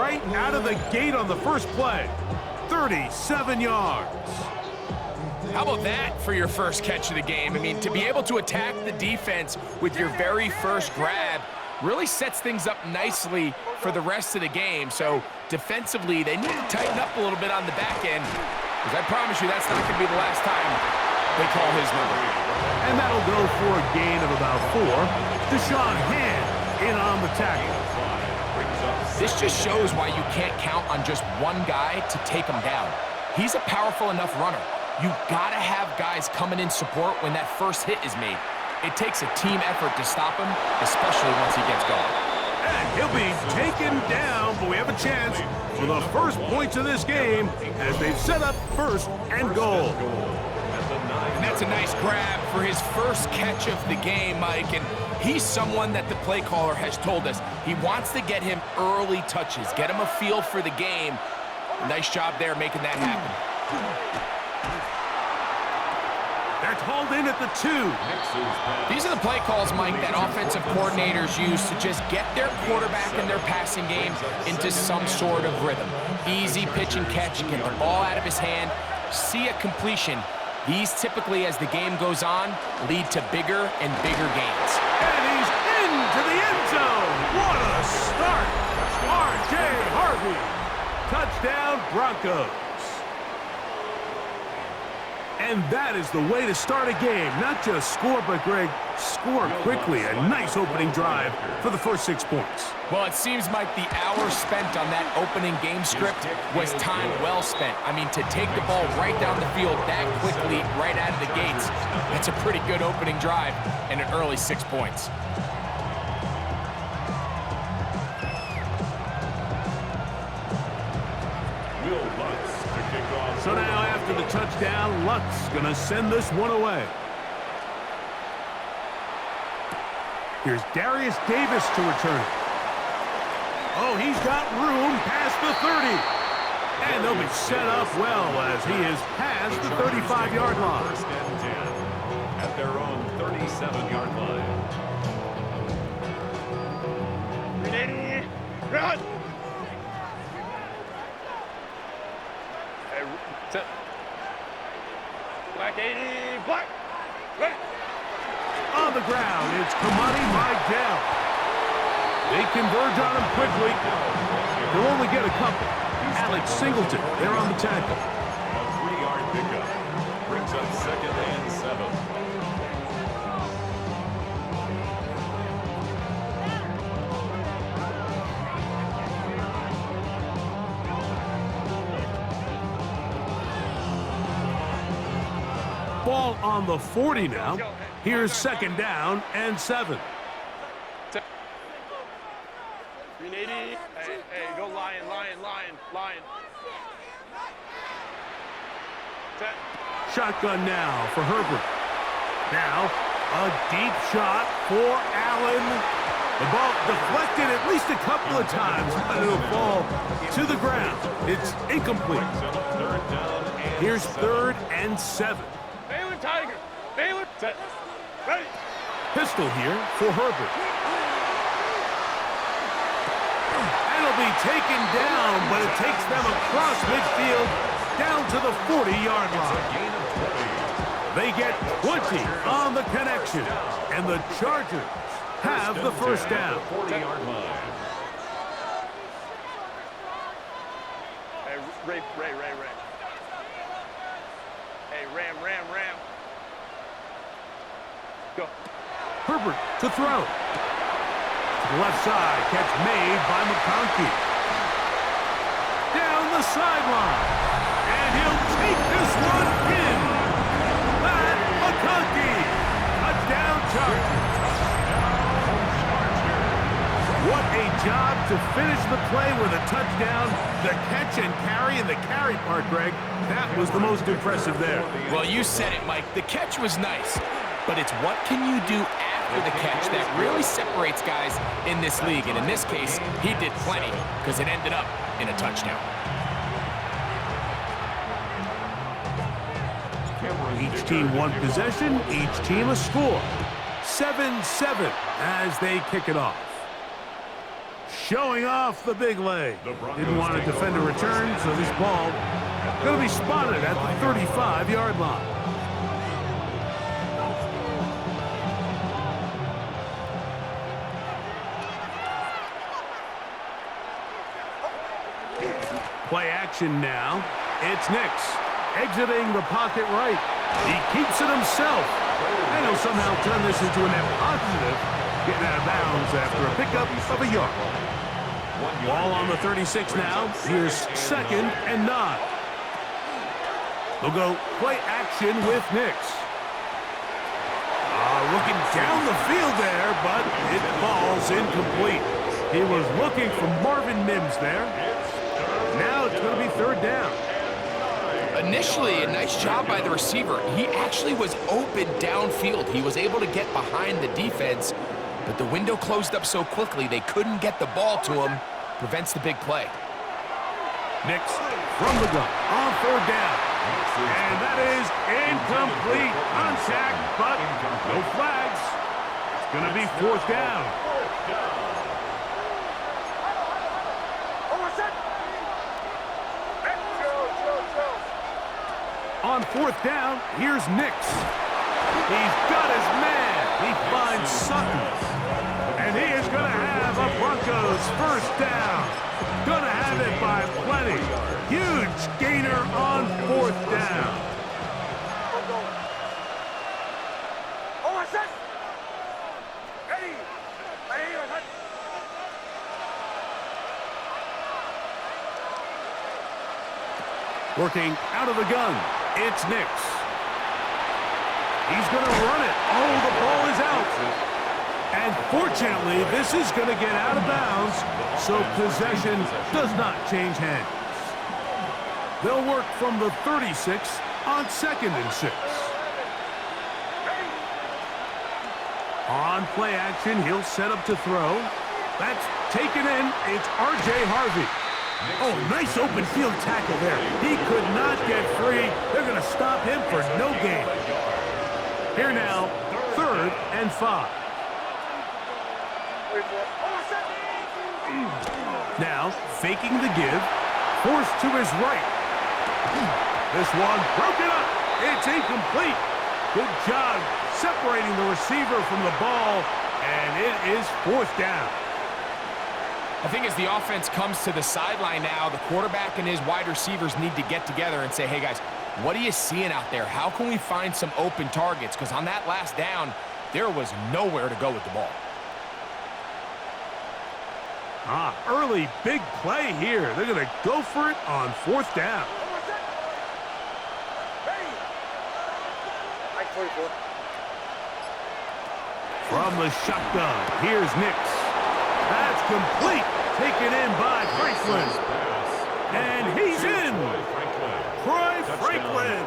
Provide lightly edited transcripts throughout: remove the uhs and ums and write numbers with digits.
right out of the gate on the first play. 37 yards. How about that for your first catch of the game? I mean, to be able to attack the defense with your very first grab really sets things up nicely for the rest of the game. So defensively, they need to tighten up a little bit on the back end, because I promise you that's not going to be the last time they call his number. And that'll go for a gain of about 4. Deshaun Hand in on the tackle. This just shows why you can't count on just one guy to take him down. He's a powerful enough runner. You've got to have guys coming in support when that first hit is made. It takes a team effort to stop him, especially once he gets going. And he'll be taken down, but we have a chance for the first points of this game as they've set up 1st and goal. And that's a nice grab for his first catch of the game, Mike. And he's someone that the play caller has told us he wants to get him early touches, get him a feel for the game. Nice job there making that happen. They're called in at the 2. These are the play calls, Mike, that offensive coordinators use to just get their quarterback and their passing game into some sort of rhythm. Easy pitch and catch, get the ball out of his hand, see a completion. These typically, as the game goes on, lead to bigger and bigger gains. And he's into the end zone. What a start. R.J. Harvey. Touchdown, Broncos. And that is the way to start a game. Not just score, but, Greg, score quickly. A nice opening drive for the first 6 points. Well, it seems like the hour spent on that opening game script was time well spent. I mean, to take the ball right down the field that quickly, right out of the gates, that's a pretty good opening drive and an early 6 points. So now after the touchdown, Lutz gonna send this one away. Here's Darius Davis to return. Oh, he's got room past the 30. And they'll be set up well as he is past the 35-yard line. First and 10 at their own 37-yard line. Ready, run! Black 80, black. Ready. On the ground, it's Kamani Mydell. They converge on him quickly. He'll only get a couple. Alex Singleton, they're on the tackle. A 3-yard pickup brings up 2nd and 7. Ball on the 40 now. Here's 2nd down and 7. 380. Hey, go lion. Set. Shotgun now for Herbert. Now, a deep shot for Allen. The ball deflected at least a couple of times, but it'll fall to the ground. It's incomplete. Here's 3rd and 7. Baylor Tiger. Baylor. Set. Ready. Pistol here for Herbert. And it'll be taken down, but it takes them across midfield down to the 40-yard line. They get 20 on the connection, and the Chargers have the first down. 40-yard line. Hey, Ray. Hey, Ram. Go. Herbert to throw. To the left side, catch made by McConkey. Down the sideline. And he'll take this one in. Pat McConkey. Touchdown Chargers. What a job to finish the play with a touchdown. The catch and carry, and the carry part, Greg, that was the most impressive there. Well, you said it, Mike. The catch was nice, but it's what can you do after the catch that really separates guys in this league. And in this case, he did plenty because it ended up in a touchdown. Each team one possession, each team a score. 7-7 as they kick it off. showing off the big leg. Didn't want to defend a return, so this ball going to be spotted at the 35-yard line. Play action now. It's Nix exiting the pocket right. He keeps it himself. And he'll somehow turn this into a net positive, getting out of bounds after a pickup of a yard. Ball on the 36 now. Here's 2nd and 9. They'll go play action with Nix. Looking down the field there, but it falls incomplete. He was looking for Marvin Mims there. Now it's going to be 3rd down. Initially, a nice job by the receiver. He actually was open downfield. He was able to get behind the defense, but the window closed up so quickly they couldn't get the ball to him. Prevents the big play. Nix from the gun on 3rd down. And that is incomplete. Contact, but no flags. It's going to be 4th down. On 4th down, here's Nix. He's got his man. He finds Sutton. And he is going to have a Broncos 1st down. Going to have it by plenty. Huge gainer on 4th down. Working out of the gun, it's Nix. He's going to run it. Oh, the ball is out. And fortunately, this is going to get out of bounds, so possession does not change hands. They'll work from the 36 on 2nd and 6. On play action, he'll set up to throw. That's taken in. It's R.J. Harvey. Oh, nice open field tackle there. He could not get free. They're going to stop him for no gain. Here now, 3rd and 5. Now, faking the give, forced to his right. This one broken up. It's incomplete. Good job separating the receiver from the ball, and it is 4th down. I think as the offense comes to the sideline now, the quarterback and his wide receivers need to get together and say, hey, guys, what are you seeing out there? How can we find some open targets? Because on that last down, there was nowhere to go with the ball. Early big play here. They're going to go for it on 4th down. From the shotgun, here's Nix. That's complete. Taken in by Franklin. And he's in. Troy Franklin.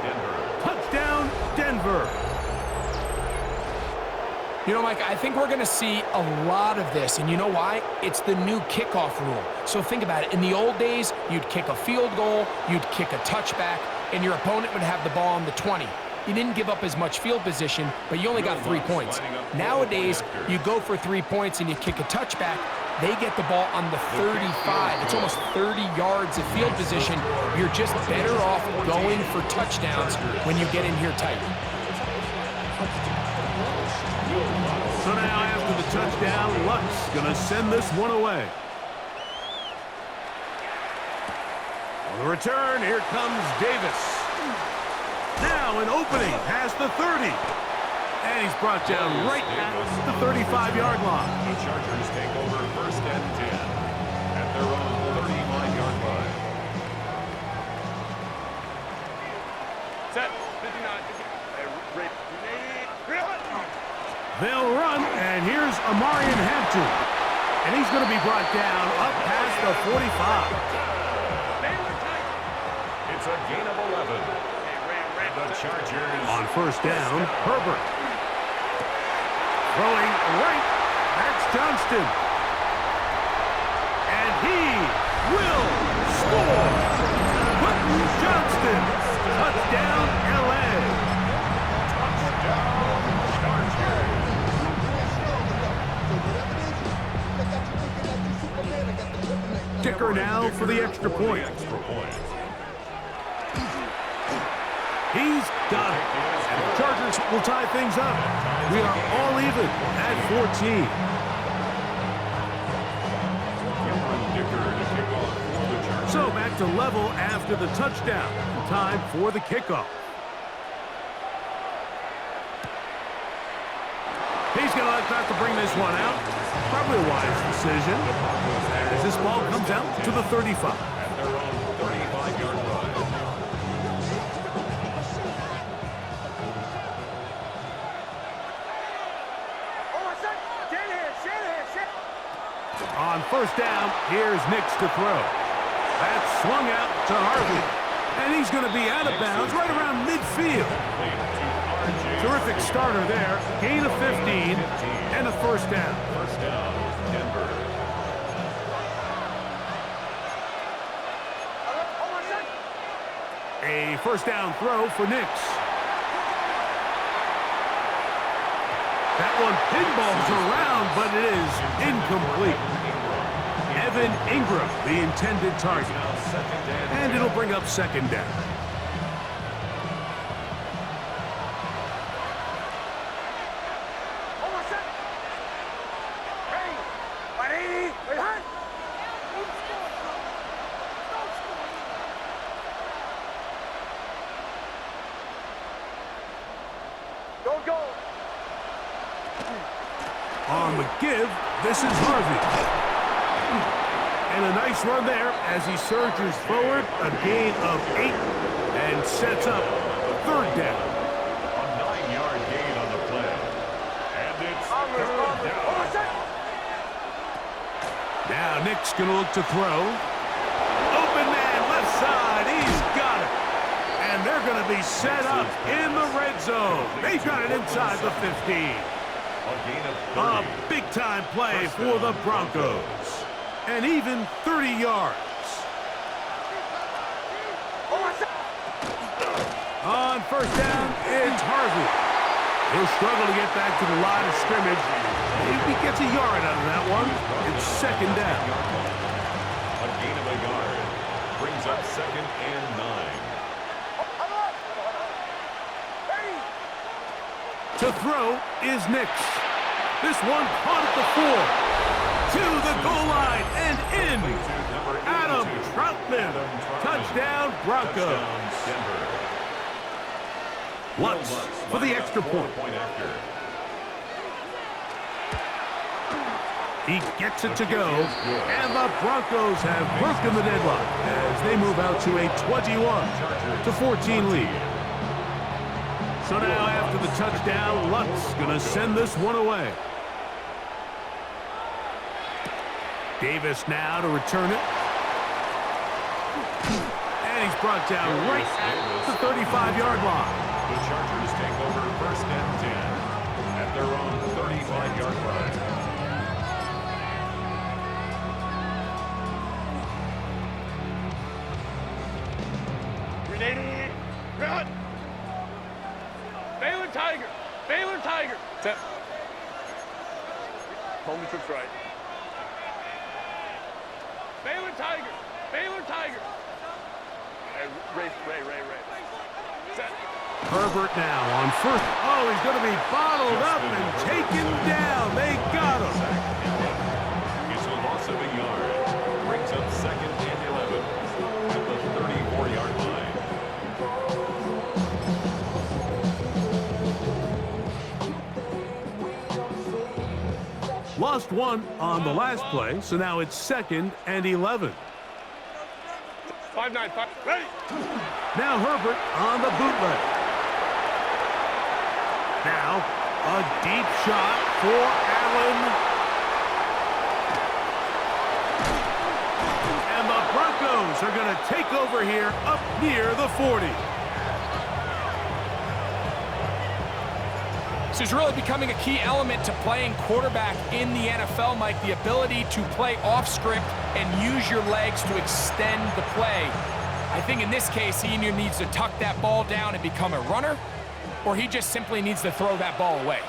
Touchdown, Denver. You know, Mike, I think we're going to see a lot of this, and you know why? It's the new kickoff rule. So think about it. In the old days, you'd kick a field goal, you'd kick a touchback, and your opponent would have the ball on the 20. You didn't give up as much field position, but you only got 3 points. Nowadays, you go for 3 points and you kick a touchback, they get the ball on the 35. It's almost 30 yards of field position. You're just better off going for touchdowns when you get in here tight. So now after the touchdown, Luck's going to send this one away. On the return, here comes Davis. Now an opening past the 30. And he's brought down right at the 35-yard line. The Chargers take over 1st and 10 at their own 35-yard line. Set. 59. They'll run, and here's Amarian Hampton. And he's going to be brought down up past the 45. It's a gain of 11. The Chargers on 1st down, Herbert. Throwing right, that's Johnston. And he will score. Quentin Johnston, touchdown, L.A. Touchdown, Chargers. for the extra point. Extra point. He's got it. And the Chargers will tie things up. We are all even at 14. So back to level after the touchdown. Time for the kickoff. He's going to have to bring this one out. Probably a wise decision. As this ball comes out to the 35. At their own 35-yard line. On first down, here's Nix to throw. That's swung out to Harvey. And he's going to be out of bounds right around midfield. Terrific starter there. Gain of 15 and a first down. First down, Denver. A first down throw for Nix. That one pinballs around, but it is incomplete. Evan Ingram, the intended target. And it'll bring up second down. On the give, this is Harvey. And a nice run there as he surges forward, a gain of 8, and sets up third down. A 9-yard gain on the play. And it's third down. Now Nick's going to look to throw. Open man, left side, he's got it. And they're going to be set up in the red zone. They've got it inside the 15. A gain of 30. A big-time play for the Broncos. And even 30 yards. On first down, it's Harvey. He'll struggle to get back to the line of scrimmage. Maybe he gets a yard out of that one. It's second down. A gain of a yard. Brings up second and 9. To throw is Nix. This one caught at the 4. To the goal line and in. Adam Troutman. Touchdown, Broncos. Lutz for the extra point. He gets it to go. And the Broncos have broken the deadlock as they move out to a 21-14 lead. So now after the touchdown, Lutz going to send this one away. Davis now to return it. And he's brought down right at the 35-yard line. The Chargers take over first and 10 at their own 35-yard line. Ready, run! Baylor Tiger! Baylor Tiger! Set. Homie trips right. Baylor Tiger! Baylor Tiger! Ray. Set. Herbert now on first. Oh, he's going to be bottled up and taken down. They got him. It's a loss of a yard. Brings up second and 11 at the 34-yard line. Lost one on the last play, so now it's second and 11. 5-9, ready! Now Herbert on the bootleg. Now, a deep shot for Allen. And the Broncos are going to take over here up near the 40. This is really becoming a key element to playing quarterback in the NFL, Mike, the ability to play off script and use your legs to extend the play. I think in this case, he either needs to tuck that ball down and become a runner, or he just simply needs to throw that ball away.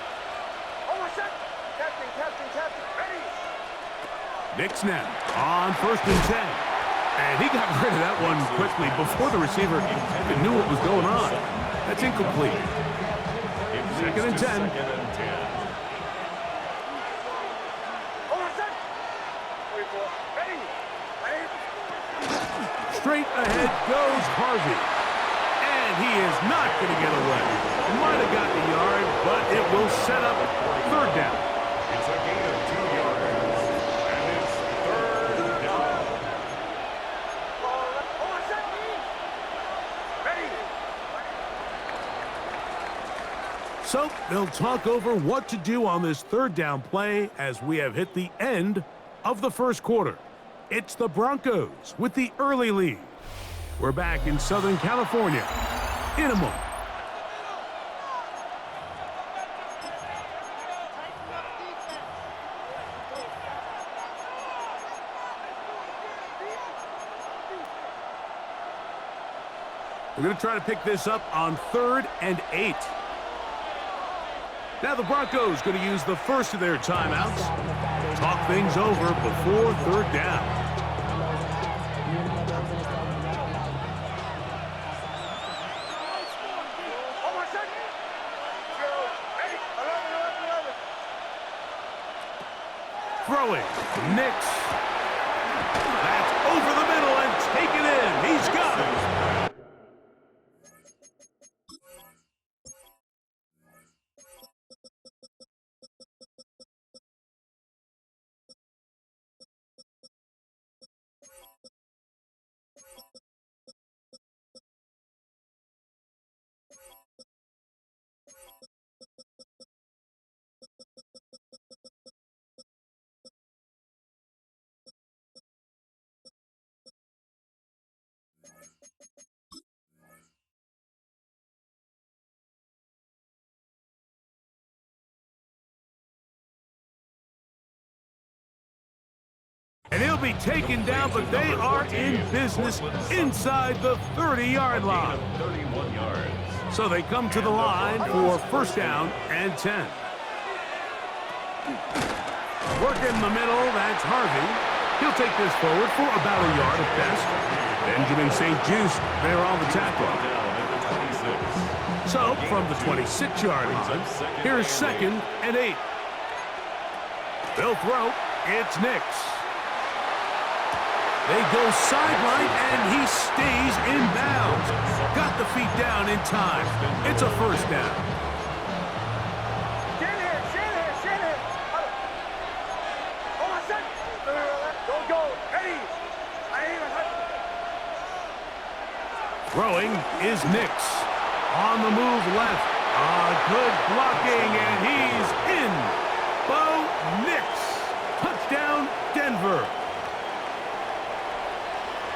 Nix now on first and 10. And he got rid of that one quickly before the receiver even knew what was going on. That's incomplete. Second and 10. Second and 10. Straight ahead goes Harvey. And he is not going to get away. Might have got the yard, but it will set up third down. It's a gain of 2 yards. And it's third down. So they'll talk over what to do on this third down play as we have hit the end of the first quarter. It's the Broncos with the early lead. We're back in Southern California in a moment. We're going to try to pick this up on 3rd and 8. Now the Broncos going to use the first of their timeouts. Talk things over before third down. Throwing, Nix. That's over the middle and taken in. He's got it. And he'll be taken down, but they are in business inside the 30-yard line. 31 yards. So they come to the line for first down and 10. Working the middle, that's Harvey. He'll take this forward for about a yard at best. Benjamin St. Just there on the tackle. So from the 26-yard line, here's 2nd and 8. They'll throw. It's Nix. They go sideline, and he stays in bounds. Got the feet down in time. It's a first down. Throwing is Nix. On the move left. Good blocking, and he's in. Bo Nix. Touchdown, Denver.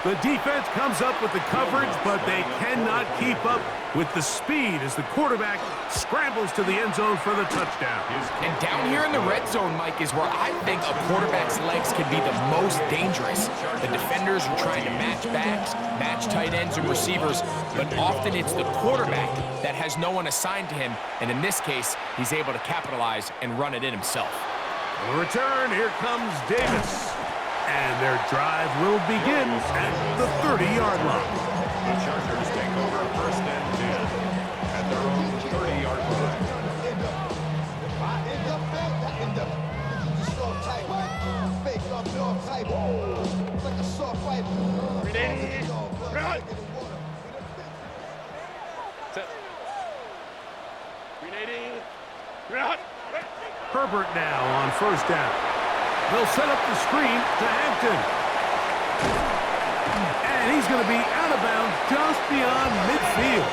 The defense comes up with the coverage, but they cannot keep up with the speed as the quarterback scrambles to the end zone for the touchdown. And down here in the red zone, Mike, is where I think a quarterback's legs can be the most dangerous. The defenders are trying to match backs, match tight ends and receivers, but often it's the quarterback that has no one assigned to him, and in this case, he's able to capitalize and run it in himself. On the return, here comes Davis. And their drive will begin at the 30-yard line. The Chargers take over first and 10 at their own 30-yard line. Herbert now on first down. They'll set up the screen to Hampton. And he's going to be out of bounds just beyond midfield.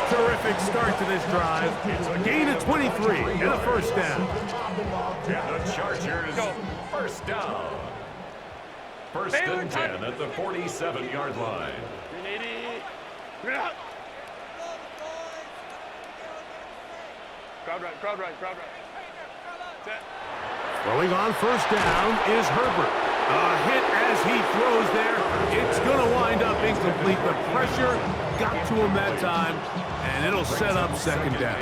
Terrific start to this drive. It's a gain of 23 and a first down. And the Chargers, first down. First and 10 at the 47-yard line. Crowd right. Set. Throwing on first down is Herbert. A hit as he throws there. It's going to wind up incomplete. The pressure got to him that time, and it'll set up second down.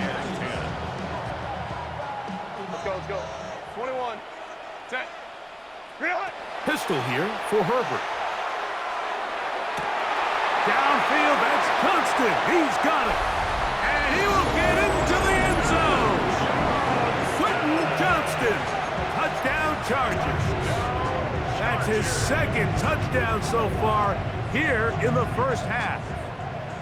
Let's go. 21. Set. Pistol here for Herbert. Downfield, that's Constant. He's got it. And he will get into the end zone. Quentin Johnston. Touchdown Chargers. That's his second touchdown so far here in the first half.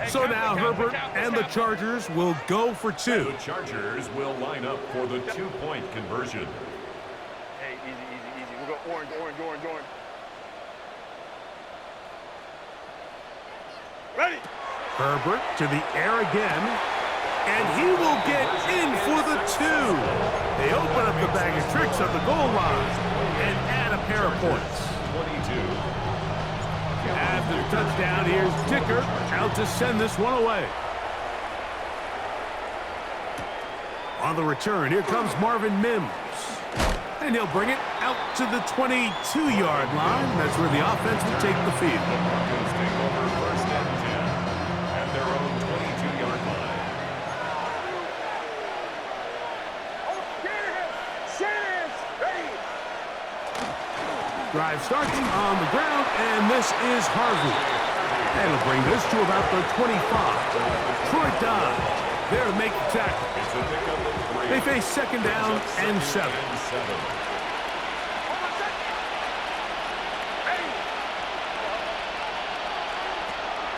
So now Herbert and the Chargers will go for two. The Chargers will line up for the two-point conversion. Hey, easy. We'll go orange. Ready? Herbert to the air again. And he will get in for the two. They open up the bag of tricks on the goal line and add a pair of points. 22. After the touchdown, here's Dicker out to send this one away. On the return, here comes Marvin Mims. And he'll bring it out to the 22-yard line. That's where the offense will take the field. The Broncos take over first and 10 at their own 22-yard line. Drive starts on the ground, and this is Harvey. And he'll bring this to about the 25. Troy Dodd there to make the tackle. It's a pickup of 3. They face second down and 7.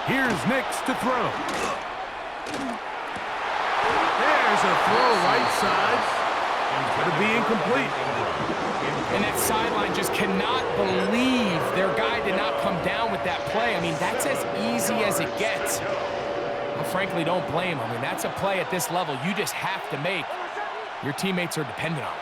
Here's Nix to throw. There's a throw right side. Going to be incomplete. And that sideline just cannot believe their guy did not come down with that play. I mean, that's as easy as it gets. I frankly don't blame him. I mean, that's a play at this level you just have to make. Your teammates are dependent on it.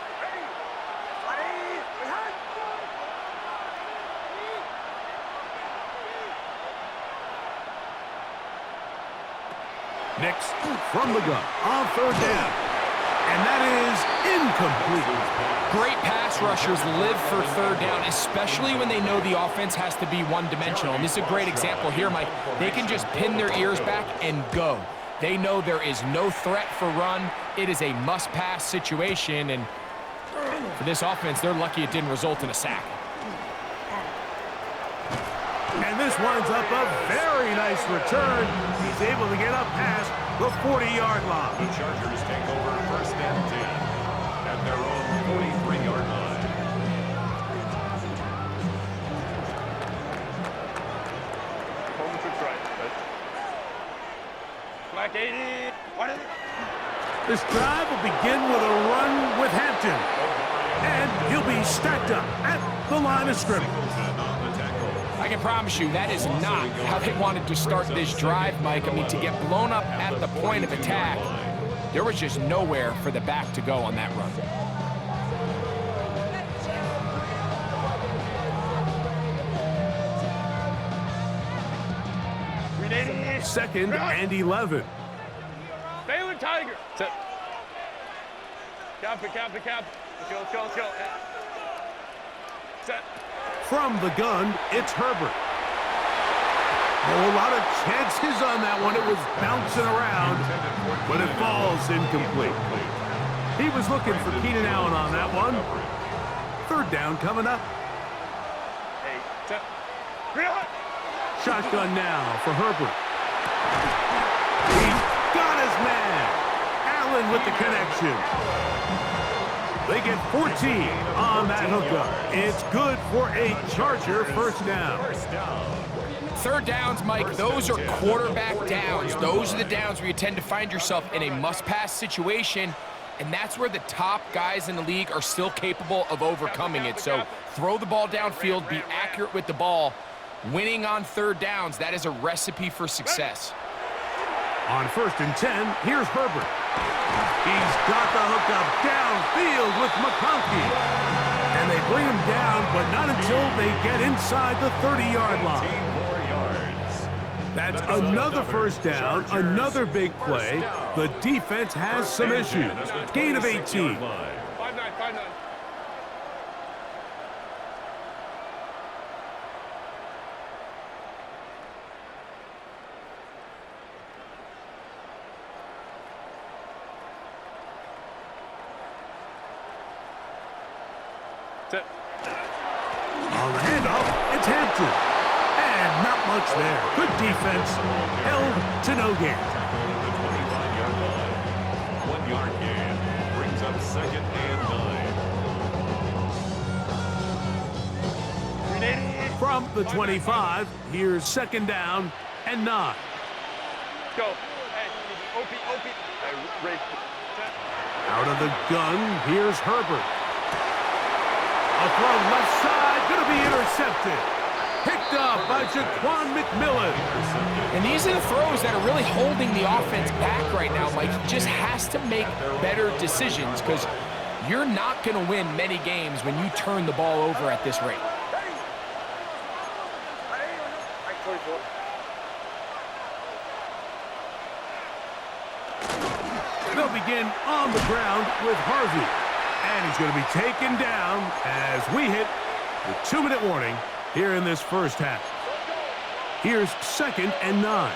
Nix from the gun on third down. And that is incomplete. Great pass rushers live for third down, especially when they know the offense has to be one-dimensional. And this is a great example here, Mike. They can just pin their ears back and go. They know there is no threat for run. It is a must-pass situation. And for this offense, they're lucky it didn't result in a sack. And this winds up a very nice return. He's able to get up past the 40-yard line. The Chargers take over first and 10 at their own 43-yard line. Home to try. Black 80. What is it? This drive will begin with a run with Hampton. And he'll be stacked up at the line of scrimmage. I can promise you that is not how they wanted to start this drive, Mike. I mean, to get blown up at the point of attack, there was just nowhere for the back to go on that run. Second and 11. Baylor Tiger. Set. Cap. Chill. Set. From the gun, it's Herbert. Oh, a lot of chances on that one. It was bouncing around, but it falls incomplete. He was looking for Keenan Allen on that one. Third down coming up. Hey, set. Shotgun now for Herbert. He's got his man. Allen with the connection. They get 14 on that hookup. It's good for a Charger first down. Third downs, Mike, those are quarterback downs. Those are the downs where you tend to find yourself in a must-pass situation, and that's where the top guys in the league are still capable of overcoming it. So throw the ball downfield, be accurate with the ball. Winning on third downs, that is a recipe for success. On first and 10, here's Herbert. He's got the hookup downfield with McConkey. And they bring him down, but not until they get inside the 30-yard line. That's another first down, another big play. The defense has some issues. Gain of 18. 5-9. On the handoff, it's Hampton. And not much there. Good defense, held to no gain. The 25-yard line. 1-yard gain brings up 2nd and 9. From the 25, here's 2nd down and 9. Go. Hey, OP. Hey, Ray. Out of the gun, here's Herbert. A throw left side, going to be intercepted. Picked up by Jaquan McMillan. And these are the throws that are really holding the offense back right now, Mike. He just has to make better decisions because you're not going to win many games when you turn the ball over at this rate. They'll begin on the ground with Harvey. And he's going to be taken down as we hit the 2-minute warning here in this first half. Here's 2nd and 9.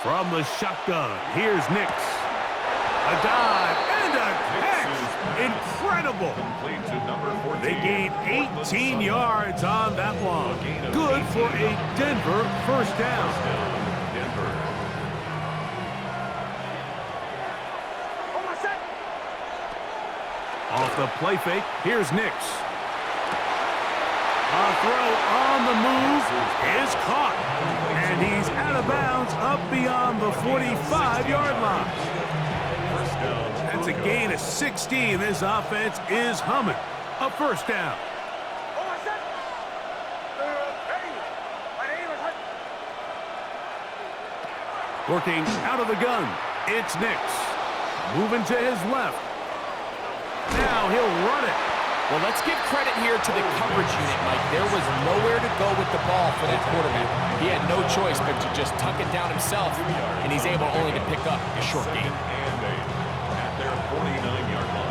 From the shotgun, here's Nix. A dive and a catch. Incredible. Complete to number 14. They gained 18 yards on that one. Good for a Denver first down. Denver. Off the play fake, here's Nix. A throw on the move is caught. And he's out of bounds up beyond the 45-yard line. That's a gain of 16. This offense is humming. A first down. Working out of the gun, it's Nix. Moving to his left. Now he'll run it. Well, let's give credit here to the coverage unit, Mike. There was nowhere to go with the ball for that quarterback. He had no choice but to just tuck it down himself, and he's able only to pick up a short gain. And 8 at their 49-yard line.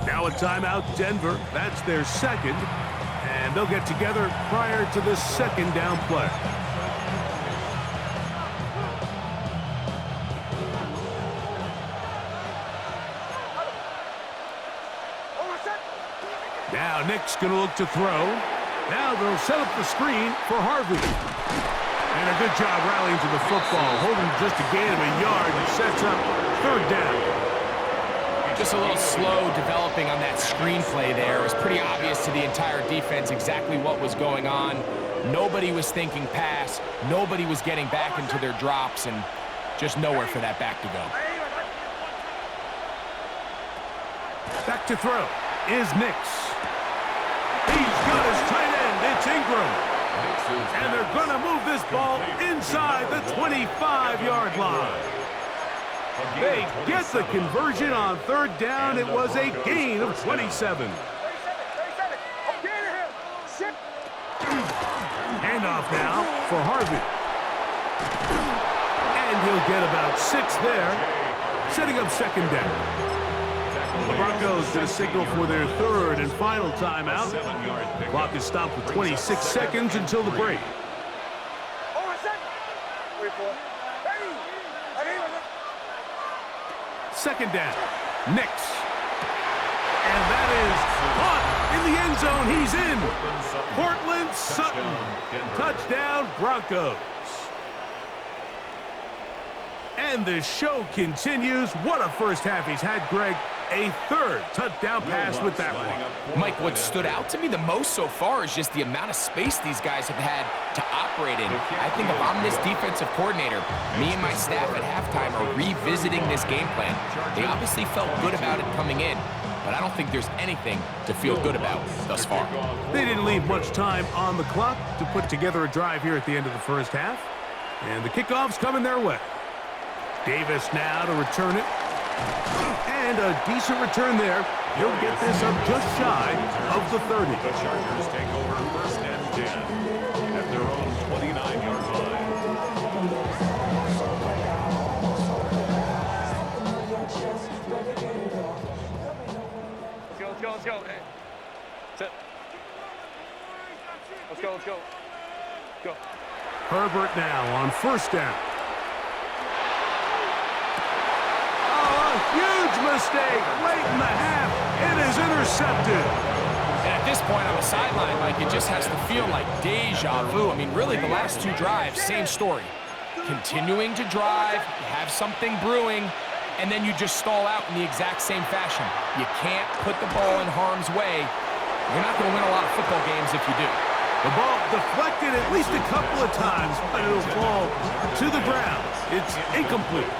Now a timeout, Denver. That's their second. And they'll get together prior to the 2nd down play. Now Nick's going to look to throw. Now they'll set up the screen for Harvey. And a good job rallying to the football, holding just a gain of a yard and sets up 3rd down. Just a little slow developing on that screenplay there. It was pretty obvious to the entire defense exactly what was going on. Nobody was thinking pass. Nobody was getting back into their drops, and just nowhere for that back to go. Back to throw is Nix. He's got his tight end. It's Ingram. And they're going to move this ball inside the 25-yard line. They get the conversion on 3rd down. It was a gain of 27. Handoff now for Harvey. And he'll get about 6 there, setting up 2nd down. The Broncos get a signal for their 3rd and final timeout. Clock is stopped with 26 seconds until the break. Second down, Nix. And that is caught in the end zone. He's in. Portland Sutton. Touchdown, Broncos. And the show continues. What a first half he's had, Greg. A 3rd touchdown pass with that one. Mike, what stood out to me the most so far is just the amount of space these guys have had to operate in. I think if I'm this defensive coordinator, me and my staff at halftime are revisiting this game plan. They obviously felt good about it coming in, but I don't think there's anything to feel good about thus far. They didn't leave much time on the clock to put together a drive here at the end of the first half. And the kickoff's coming their way. Davis now to return it. And a decent return there. He'll get this up just shy of the 30. The Chargers take over 1st and 10 at their own 29-yard line. Let's go. let's go. Hey. Sit. Let's go, let's go. Go. Herbert now on first down. Oh, a huge mistake late in the half. It is intercepted. And at this point on the sideline, Mike, it just has to feel like deja vu. I mean, really, the last two drives, same story. Continuing to drive, you have something brewing, and then you just stall out in the exact same fashion. You can't put the ball in harm's way. You're not going to win a lot of football games if you do. The ball deflected at least a couple of times, but it'll fall to the ground. It's incomplete.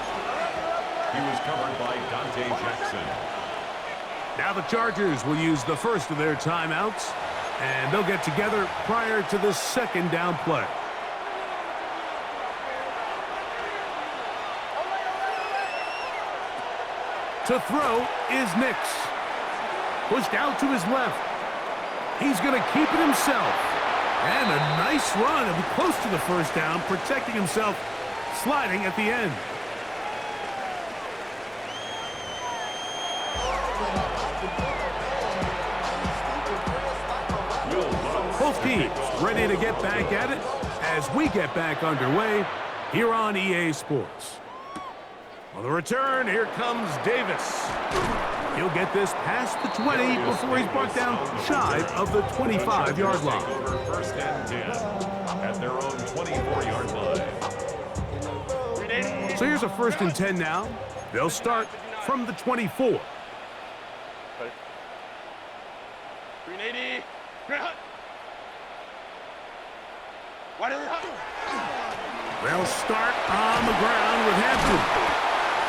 He was covered by Dante Jackson. Now the Chargers will use the first of their timeouts, and they'll get together prior to the second down play. To throw is Nix. Pushed out to his left. He's going to keep it himself. And a nice run. It'll be close to the first down, protecting himself, sliding at the end. Both teams ready to get back at it as we get back underway here on EA Sports. On the return, here comes Davis. He'll get this past the 20 before he's brought down shy of the 25-yard line. First and 10 at their own 24-yard line. So here's a first and 10 now. They'll start from the 24. 380. They'll start on the ground with Hampton.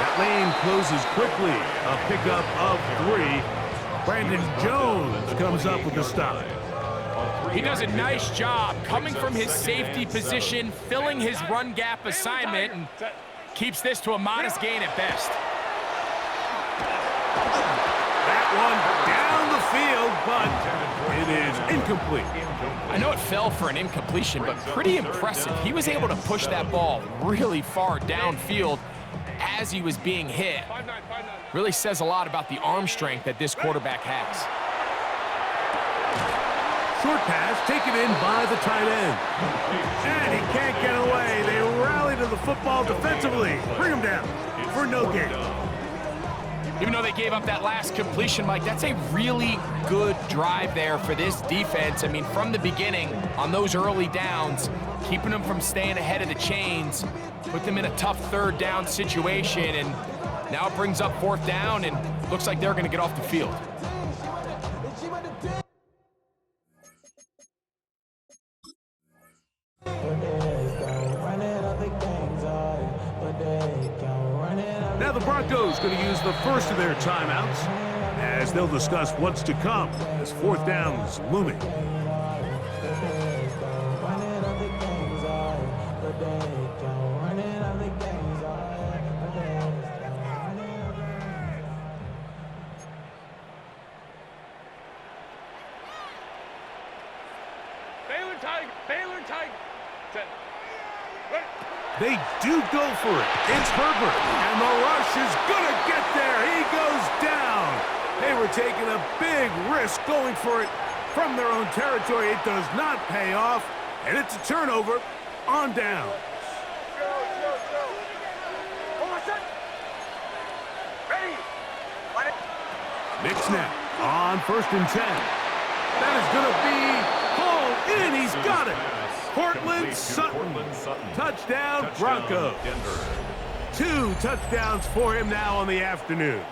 That lane closes quickly. A pickup of 3. Brandon Jones comes up with the stop. He does a nice job coming from his safety position, filling his run gap assignment, and keeps this to a modest gain at best. That one down the field, but it is incomplete. I know it fell for an incompletion, but pretty impressive. He was able to push that ball really far downfield as he was being hit. Really says a lot about the arm strength that this quarterback has. Short pass taken in by the tight end. And he can't get away. They rally to the football defensively. Bring him down for no gain. Even though they gave up that last completion, Mike, that's a really good drive there for this defense. I mean, from the beginning, on those early downs, keeping them from staying ahead of the chains, put them in a tough third down situation, and now it brings up fourth down, and looks like they're going to get off the field. Now the Broncos going to use the first of their timeouts as they'll discuss what's to come as fourth down is looming. Baylor Tiger. They do go for it. It's Herbert, and the rush is going to get there. He goes down. They were taking a big risk going for it from their own territory. It does not pay off, and it's a turnover on down. Nix now on first and 10. That is going to be hauled in. He's got it. Cortland Sutton. Touchdown, Broncos. 2 touchdowns for him now on the afternoon.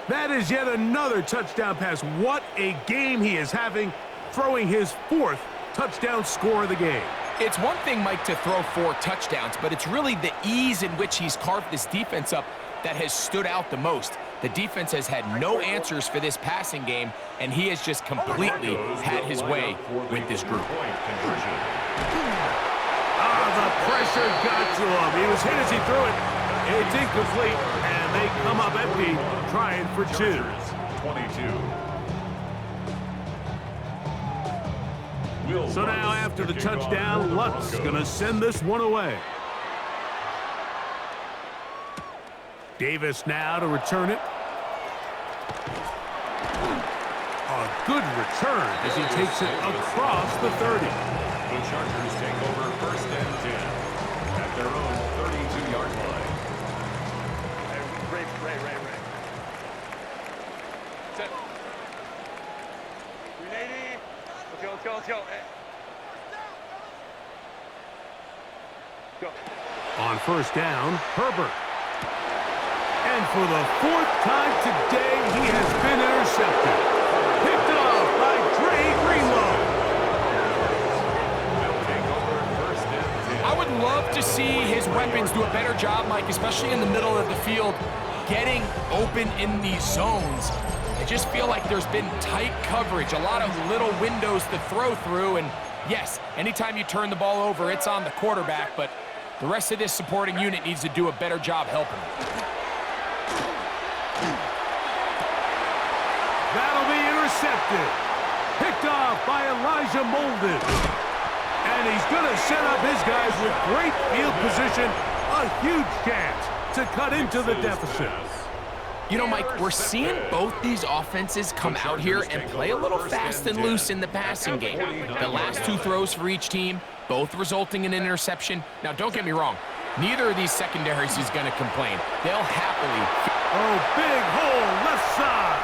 That is yet another touchdown pass. What a game he is having, throwing his 4th touchdown score of the game. It's one thing, Mike, to throw 4 touchdowns, but it's really the ease in which he's carved this defense up that has stood out the most. The defense has had no answers for this passing game, and he has just completely had his way with this group. The pressure got to him. He was hit as he threw it. It's incomplete, and they come up empty, trying for 2. 22. So now after the touchdown, Luck's going to send this one away. Davis now to return it. A good return as he takes it across the 30. The Chargers take over 1st and 10 at their own 32-yard line. Ray. Set. 380. Let's go. Go. On 1st down, Herbert. And for the 4th time today, he has been intercepted. Picked off by Dre Greenlow. They'll take over 1st and 10. I would love to see his weapons do a better job, Mike, especially in the middle of the field, getting open in these zones. I just feel like there's been tight coverage, a lot of little windows to throw through, and yes, anytime you turn the ball over, it's on the quarterback, but the rest of this supporting unit needs to do a better job helping him. That'll be intercepted. Picked off by Elijah Molden. And he's going to set up his guys with great field position. A huge chance to cut into the deficit. You know, Mike, we're seeing both these offenses come out here and play a little fast and loose in the passing game. The last 2 throws for each team, both resulting in an interception. Now, don't get me wrong. Neither of these secondaries is going to complain. They'll happily... Oh, big hole left side.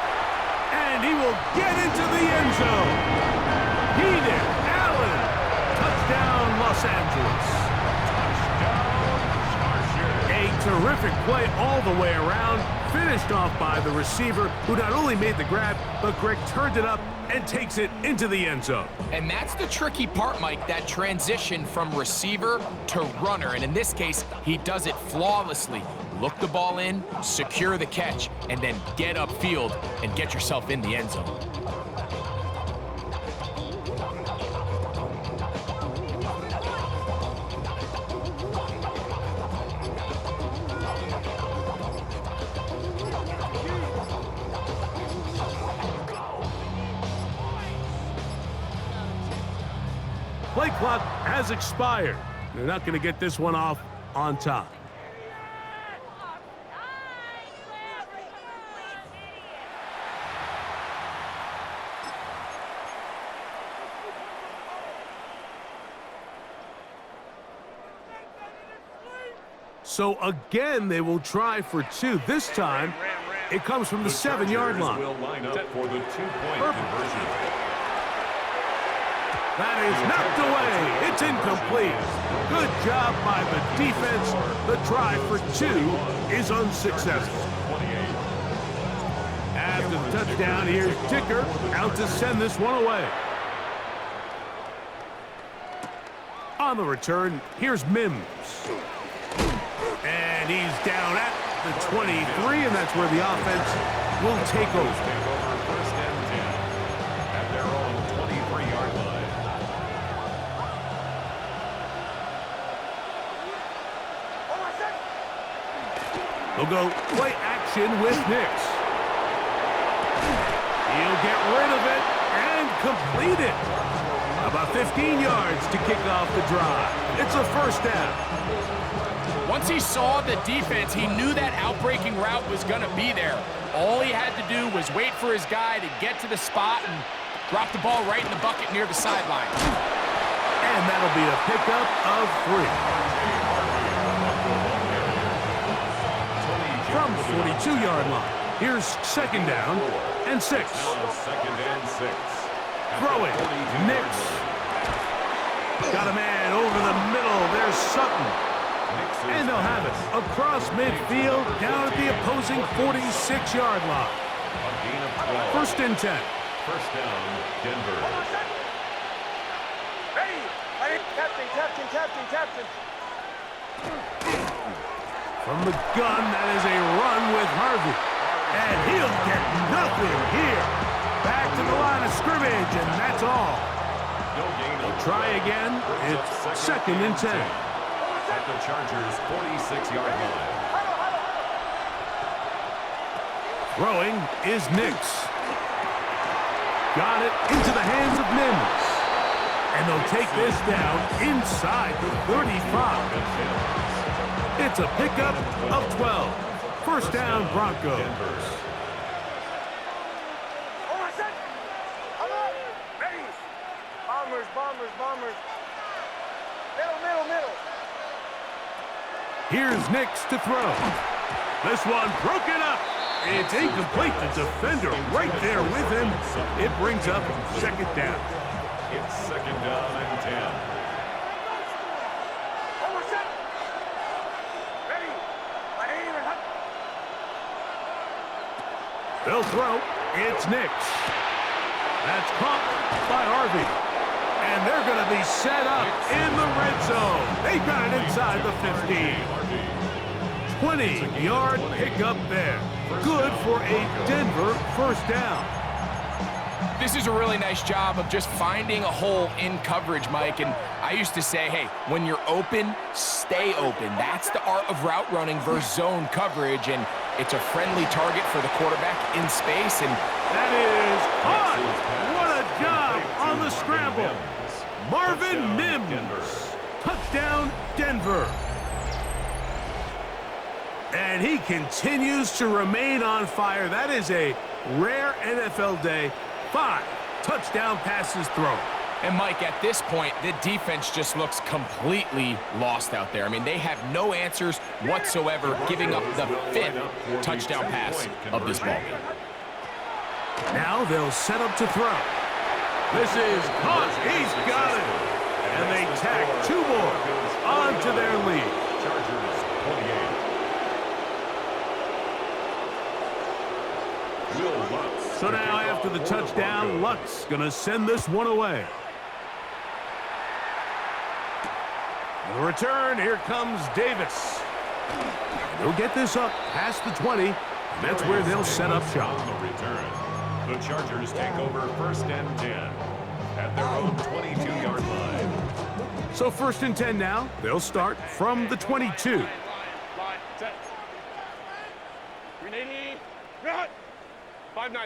And he will get into the end zone. Keenan Allen. Touchdown, Los Angeles. A terrific play all the way around. Finished off by the receiver, who not only made the grab, but Greg turned it up and takes it into the end zone. And that's the tricky part, Mike, that transition from receiver to runner. And in this case, he does it flawlessly. Look the ball in, secure the catch, and then get upfield and get yourself in the end zone. Play clock has expired. They're not going to get this one off on time. So again, they will try for 2. This time, it comes from the 7-yard line. Will line up for the 2-point conversion. That is knocked away. It's incomplete. Good job by the defense. The try for 2 is unsuccessful. After the touchdown, here's Ticker out to send this one away. On the return, here's Mims. And he's down at the 23, and that's where the offense will take over. First and 10 at their own 23-yard line. They'll go play action with Nix. He'll get rid of it and complete it. About 15 yards to kick off the drive. It's a 1st down. Once he saw the defense, he knew that outbreaking route was going to be there. All he had to do was wait for his guy to get to the spot and drop the ball right in the bucket near the sideline. And that'll be a pickup of 3. From the 42-yard line, here's 2nd down and 6. 2nd and 6. Throwing, Nix. Got a man over the middle. There's Sutton. And they'll have it across midfield down at the opposing 46-yard line. 1st and 10. 1st down, Denver. Hey, captain. From the gun, that is a run with Harvey. And he'll get nothing here. Back to the line of scrimmage, and that's all. They'll try again. It's 2nd and 10. At the Chargers' 46-yard line. Throwing is Nix. Got it into the hands of Mims. And they'll take this down inside the 35. It's a pickup of 12. 1st down, Broncos. Bombers, bombers, bombers. Middle. Here's Nix to throw. This one broken up. It's incomplete. The defender right there with him. It brings up second down. It's second down and 10. Almost set. Ready. They'll throw. It's Nix. That's caught by Harvey. And they're going to be set up in the red zone. They've got it inside the 15. 20-yard pickup there. Good for a Denver first down. This is a really nice job of just finding a hole in coverage, Mike. And I used to say, hey, when you're open, stay open. That's the art of route running versus zone coverage. And it's a friendly target for the quarterback in space. And that is caught. What a job on the scramble. Marvin Mims. Touchdown, Denver. And he continues to remain on fire. That is a rare NFL day. 5 touchdown passes thrown. And Mike, at this point, the defense just looks completely lost out there. I mean, they have no answers whatsoever, giving up the 5th touchdown pass of this ballgame. Now they'll set up to throw. This is caught. He's got it. And they tack 2 more onto their lead. Chargers 28. So now after the touchdown, Luck's going to send this one away. The return, here comes Davis. They'll get this up past the 20, and that's where they'll set up shop. On the return, the Chargers take over first and 10 at their own 22-yard line. So first and 10 now. They'll start from the 22. Line, set. 380. Run. 5-9. Make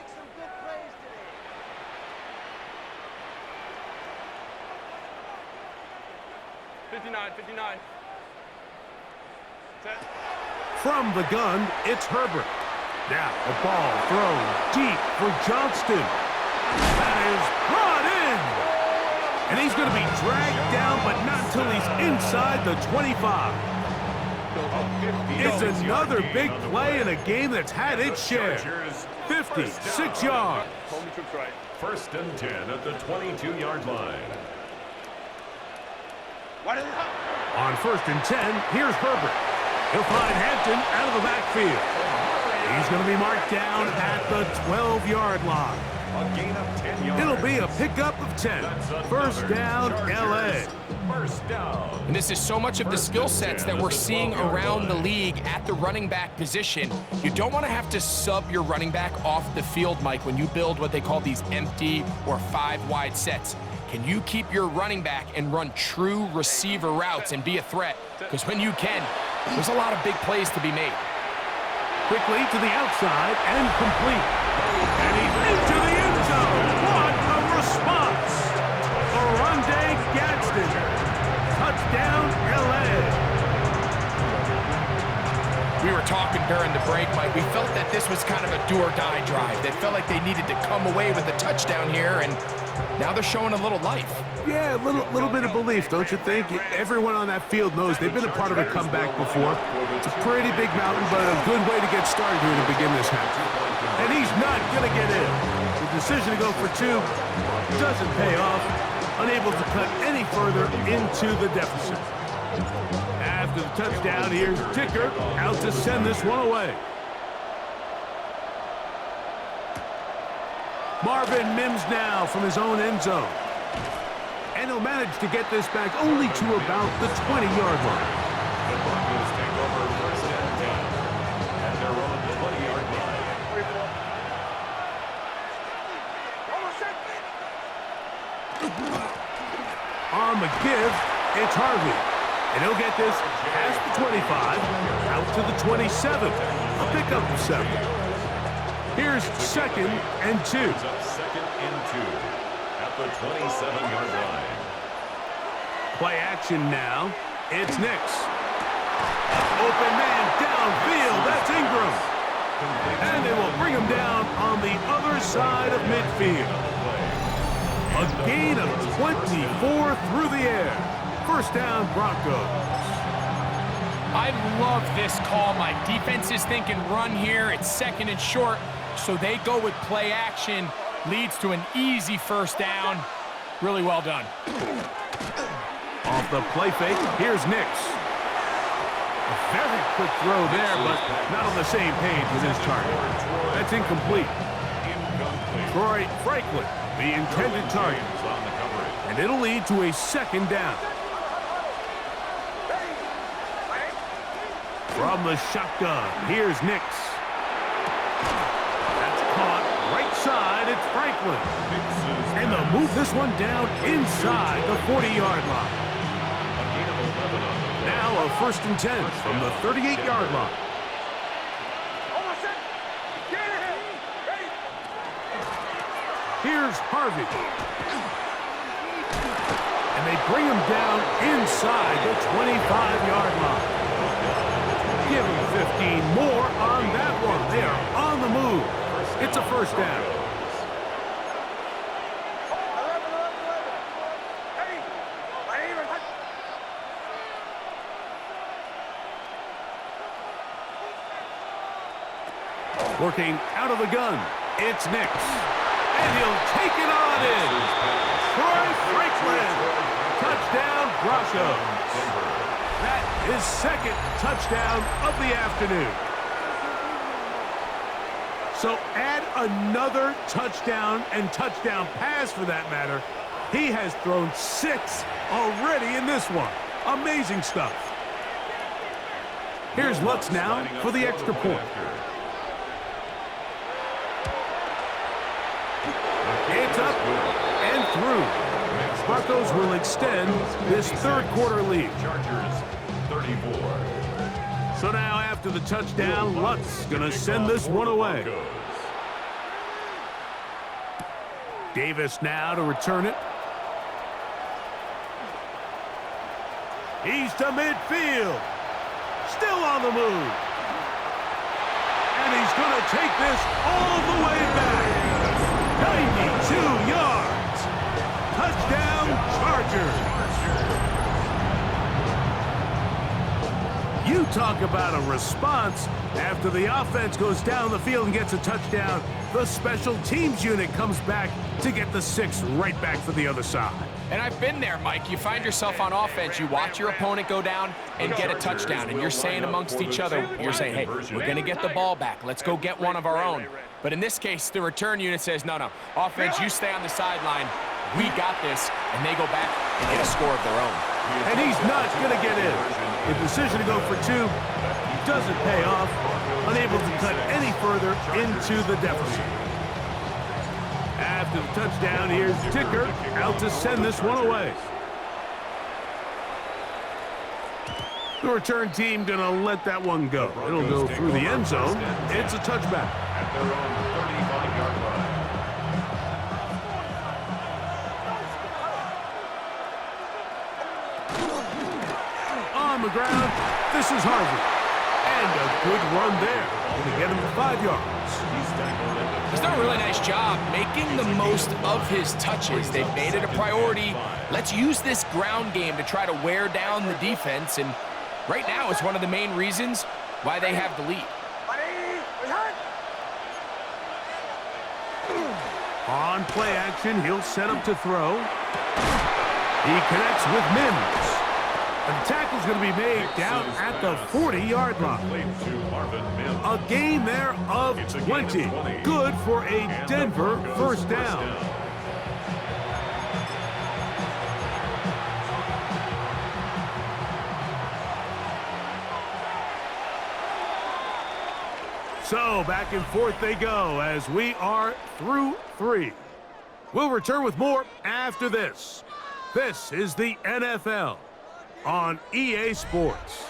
some good plays today. $59. Set. From the gun, it's Herbert. Now a ball thrown deep for Johnston. That is brought in. And he's going to be dragged down, but not until he's inside the 25. It's another big play in a game that's had its share. 56 yards. First and 10 at the 22-yard line. On first and 10, here's Herbert. He'll find Hampton out of the backfield. He's going to be marked down at the 12-yard line. A gain of 10 yards. It'll be a pickup of 10. First down, L.A. First down. And this is so much of the skill sets that we're seeing around the league at the running back position. You don't want to have to sub your running back off the field, Mike, when you build what they call these empty or 5-wide sets. Can you keep your running back and run true receiver routes and be a threat? Because when you can, there's a lot of big plays to be made. Quickly to the outside and complete. And he's into the end zone. What a response. Oronde Gadsden. Touchdown, L.A. We were talking during the break, Mike. We felt that this was kind of a do-or-die drive. They felt like they needed to come away with a touchdown here, and now they're showing a little life. Yeah, a little bit of belief, don't you think? Everyone on that field knows they've been a part of a comeback before. It's a pretty big mountain, but a good way to get started here to begin this half. And he's not going to get in. The decision to go for 2 doesn't pay off. Unable to cut any further into the deficit. After the touchdown, here's Dicker out to send this one away. Marvin Mims now from his own end zone. And he'll manage to get this back only to about the 20-yard line. The Broncos take over first and 10 at their own 20-yard line. On the give, it's Harvey. And he'll get this past the 25, out to the 27. A pickup of 7. Here's second and 2. Second and 2 at the 27-yard line. Play action now. It's Nix. Open man downfield. That's Ingram. And they will bring him down on the other side of midfield. A gain of 24 through the air. First down, Broncos. I love this call. My defense is thinking run here. It's second and short, so they go with play action. Leads to an easy first down. Really well done. Off the play fake, here's Nix. A very quick throw there, but not on the same page with his target. That's incomplete. Troy Franklin, the intended target. And it'll lead to a second down. From the shotgun, here's Nix. That's caught right side, it's Franklin. And they'll move this one down inside the 40-yard line. Now a first and 10 from the 38-yard line. Here's Harvey. And they bring him down inside the 25-yard line. Give him 15 more on that one. They are on the move. It's a first down. Working out of the gun, it's Nix. And he'll take it on in. Troy Franklin. Touchdown, Broncos. That is second touchdown of the afternoon. So add another touchdown and touchdown pass for that matter. He has thrown 6 already in this one. Amazing stuff. Here's Lutz now for the extra point. It's up and through. Broncos will extend this third quarter lead. Chargers 34. So now after the touchdown, Lutz gonna send this one away. Davis now to return it. He's to midfield. Still on the move. And he's gonna take this all the way back. 92 yards. Touchdown, Chargers. You talk about a response. After the offense goes down the field and gets a touchdown, the special teams unit comes back to get the 6 right back for the other side. And I've been there, Mike. You find yourself on offense, you watch your opponent go down and get a touchdown, and you're saying amongst each other, you're saying, hey, we're going to get the ball back. Let's go get one of our own. But in this case, the return unit says, no, offense, you stay on the sideline. We got this, and they go back and get a score of their own. And he's not going to get in. The decision to go for 2 doesn't pay off. Unable to cut any further into the deficit. After the touchdown, here's Dicker out to send this one away. The return team going to let that one go. It'll go through the end zone. It's a touchback. At their own 35-yard line. On the ground, this is Harvey. And a good run there. Going to get him 5 yards. He's done a really nice job making the most of his touches. They've made it a priority. Let's use this ground game to try to wear down the defense. And right now, it's one of the main reasons why they have the lead. On play action, he'll set up to throw. He connects with Mims. And the tackle's going to be made down at the 40-yard line. A gain there of 20. Good for a Denver first down. So back and forth they go as we are through 3. We'll return with more after this. This is the NFL on EA Sports.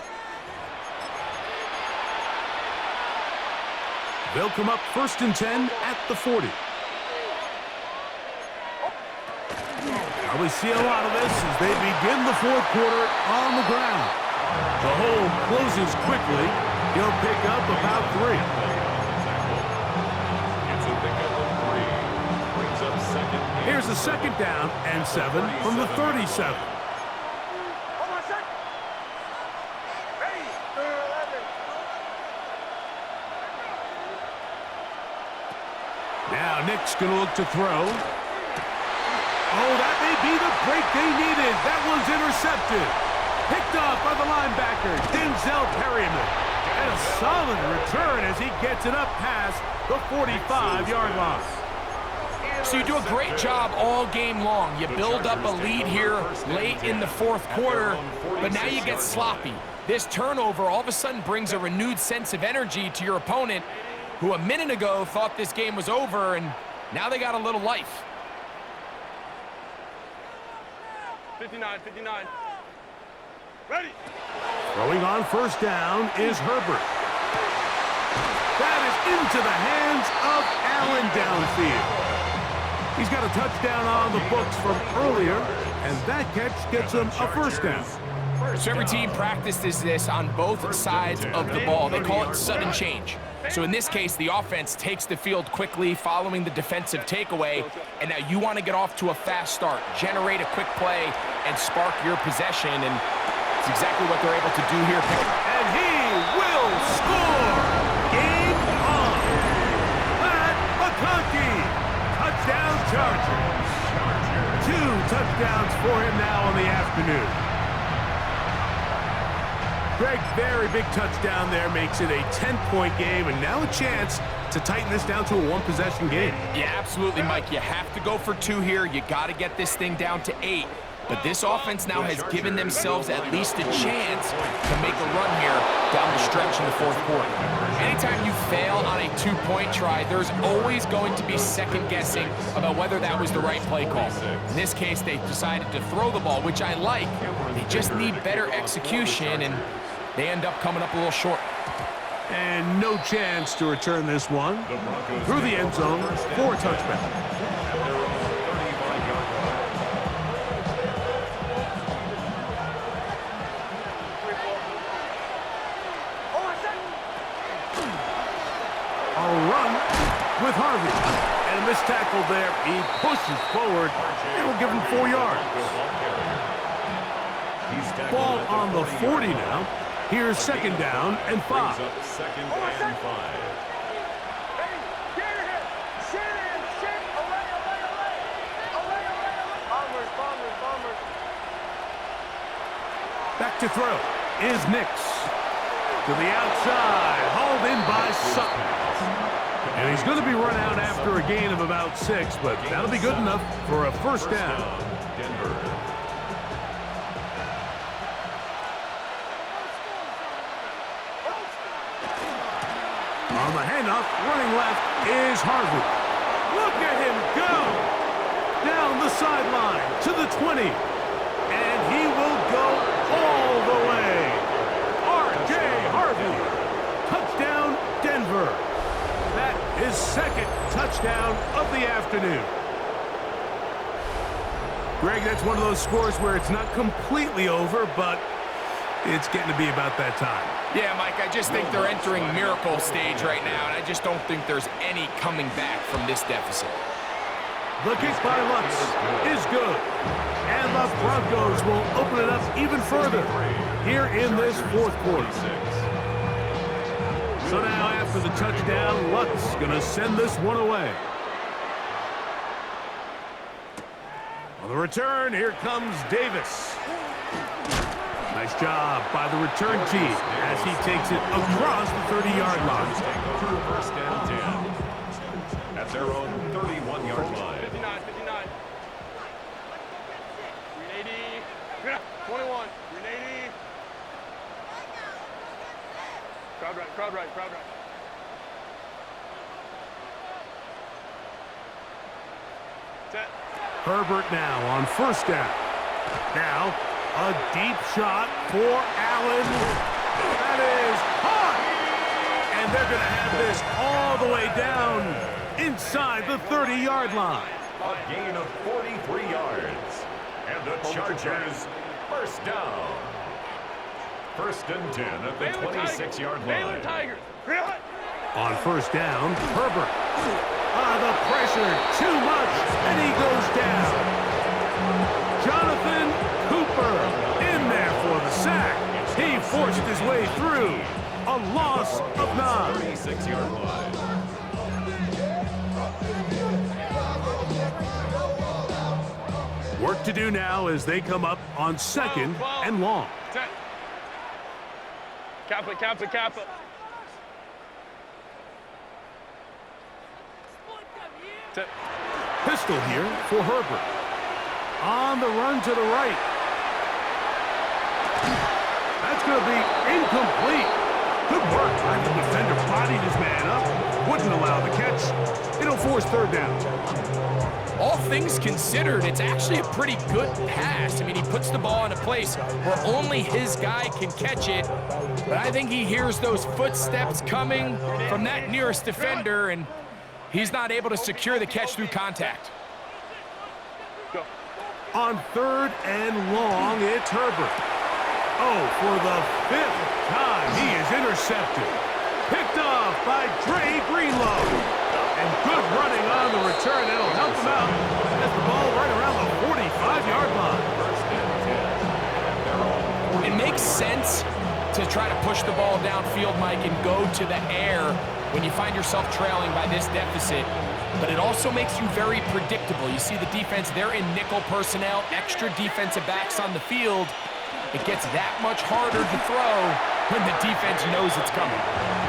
They'll come up first and 10 at the 40. Now we see a lot of this as they begin the fourth quarter on the ground. The hole closes quickly. He'll pick up about 3. It's a pickup of 3. Brings up second. Here's a second down and 7 from the 37. Now Nick's going to look to throw. Oh, that may be the break they needed. That one's intercepted. Picked off by the linebacker, Denzel Perryman. And a solid return as he gets it up past the 45-yard line. So you do a great job all game long. You build up a lead here late in the fourth quarter, but now you get sloppy. This turnover all of a sudden brings a renewed sense of energy to your opponent, who a minute ago thought this game was over, and now they got a little life. 59, 59. Ready. Throwing on first down is Herbert. That is into the hands of Allen downfield. He's got a touchdown on the books from earlier, and that catch gets him a first down. So every team practices this on both sides of the ball. They call it sudden change. So in this case, the offense takes the field quickly following the defensive takeaway, and now you want to get off to a fast start, generate a quick play, and spark your possession, and it's exactly what they're able to do here. And he will score! Game on! Matt McConkey! Touchdown Chargers! 2 touchdowns for him now on the afternoon. Greg, very big touchdown there, makes it a 10-point game, and now a chance to tighten this down to a one-possession game. Yeah, absolutely, Mike. You have to go for 2 here. You got to get this thing down to 8. But this offense now has given themselves at least a chance to make a run here down the stretch in the fourth quarter. Anytime you fail on a 2-point try, there's always going to be second-guessing about whether that was the right play call. In this case, they decided to throw the ball, which I like. They just need better execution, and they end up coming up a little short. And no chance to return this one through the end zone for a touchback. A run with Harvey. And a missed tackle there. He pushes forward. It'll give him 4 yards. Ball on the 40 now. Here's second down and 5. Second and 5. Back to throw is Nix. To the outside, hauled in by Sutton. And he's going to be run out after a gain of about 6, but that'll be good enough for a first down. Denver. On the handoff, running left is Harvey. Look at him go! Down the sideline to the 20. And he will go all the way. R.J. Harvey. Touchdown, Denver. That is second touchdown of the afternoon. Greg, that's one of those scores where it's not completely over, but it's getting to be about that time. Yeah, Mike, I just think they're entering miracle stage right now, and I just don't think there's any coming back from this deficit. The kick by Lutz is good. And the Broncos will open it up even further here in this fourth quarter. So now after the touchdown, Lutz going to send this one away. On the return, here comes Davis. Nice job by the return team as he takes it across the 30-yard line. First and 10 at their own 31-yard line. 59, 59. 380. 21. 380. Crowd right, crowd right, crowd right. Set. Herbert now on first down. Now, a deep shot for Allen. That is hot! And they're going to have this all the way down inside the 30-yard line. A gain of 43 yards. And the Chargers first down. First and 10 at the 26-yard line. Baylor Tigers. On first down, Herbert. The pressure too much, and he goes down. his way through. A loss of 9. 36-yard line. Work to do now as they come up on 2nd and long. Cap it, cap it, cap it. Pistol here for Herbert. On the run to the right. That's going to be incomplete. Good work by the defender. Bodied his man up. Wouldn't allow the catch. It'll force 3rd down. All things considered, it's actually a pretty good pass. I mean, he puts the ball in a place where only his guy can catch it. But I think he hears those footsteps coming from that nearest defender, and he's not able to secure the catch through contact. On 3rd and long, it's Herbert. Oh, for the 5th time, he is intercepted. Picked off by Dre Greenlow. And good running on the return. That'll help him out. Has the ball right around the 45-yard line. It makes sense to try to push the ball downfield, Mike, and go to the air when you find yourself trailing by this deficit. But it also makes you very predictable. You see the defense, they're in nickel personnel, extra defensive backs on the field. It gets that much harder to throw when the defense knows it's coming.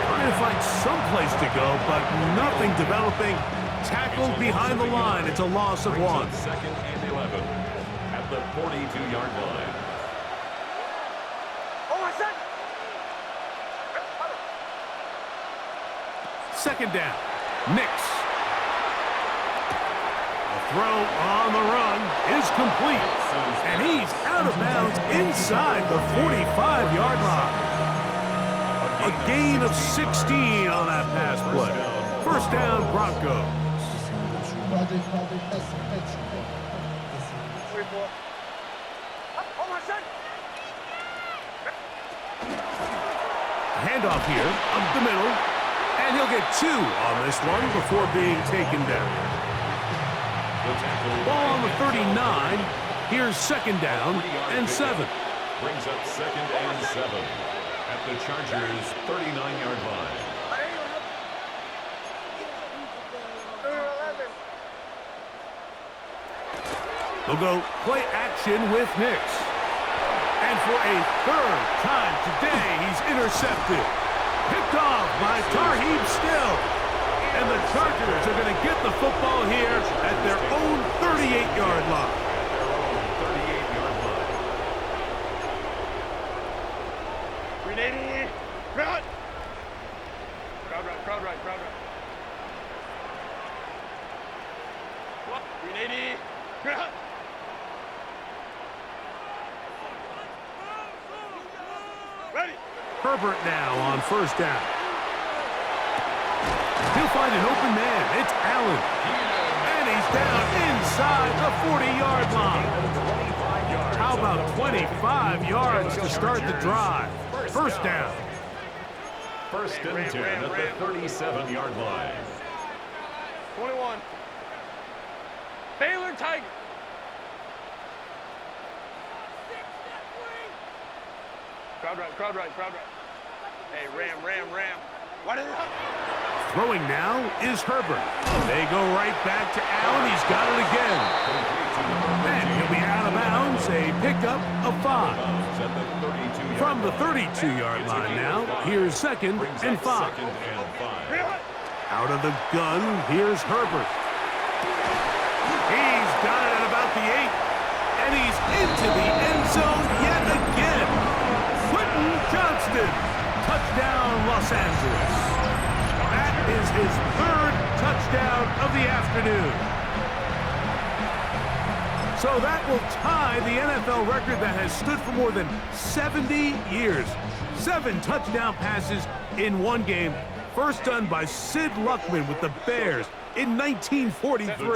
Trying to find some place to go, but nothing developing. Tackled behind the line. It's a loss of 1. 2nd and 11 at the 42-yard line. Second down. Nix. The throw on the run is complete. And he's out of bounds inside the 45-yard line. A gain of 16 on that pass play. 1st down, Broncos. Handoff here, up the middle. And he'll get 2 on this one before being taken down. Ball on the 39. Here's 2nd down and 7. Brings up 2nd and 7 at the Chargers' 39-yard line. They'll go play action with Nix. And for a 3rd time today, he's intercepted. Picked off by Tarheeb Still. And the Chargers are going to get the football here at their own 38-yard line. Ready, crowd. Crowd right, crowd right, crowd right. What? Ready, crowd. Ready. Herbert now on 1st down. He'll find an open man. It's Allen. And he's down inside the 40-yard line. How about 25 yards to start the drive? 1st down. 1st and 10 at the 37-yard line. 21. Baylor Tiger. Crowd right, crowd right, crowd right. Hey, ram. What is it? Throwing now is Herbert. They go right back to Allen. He's got it again. And he'll be out of bounds. A pickup of 5. From the 32-yard line now, here's 2nd and 5. Out of the gun, here's Herbert. He's got it at about the 8. And he's into the end zone yet again. Quentin Johnston. Touchdown, Los Angeles. That is his 3rd touchdown of the afternoon. So that will tie the NFL record that has stood for more than 70 years. 7 touchdown passes in one game. First done by Sid Luckman with the Bears in 1943.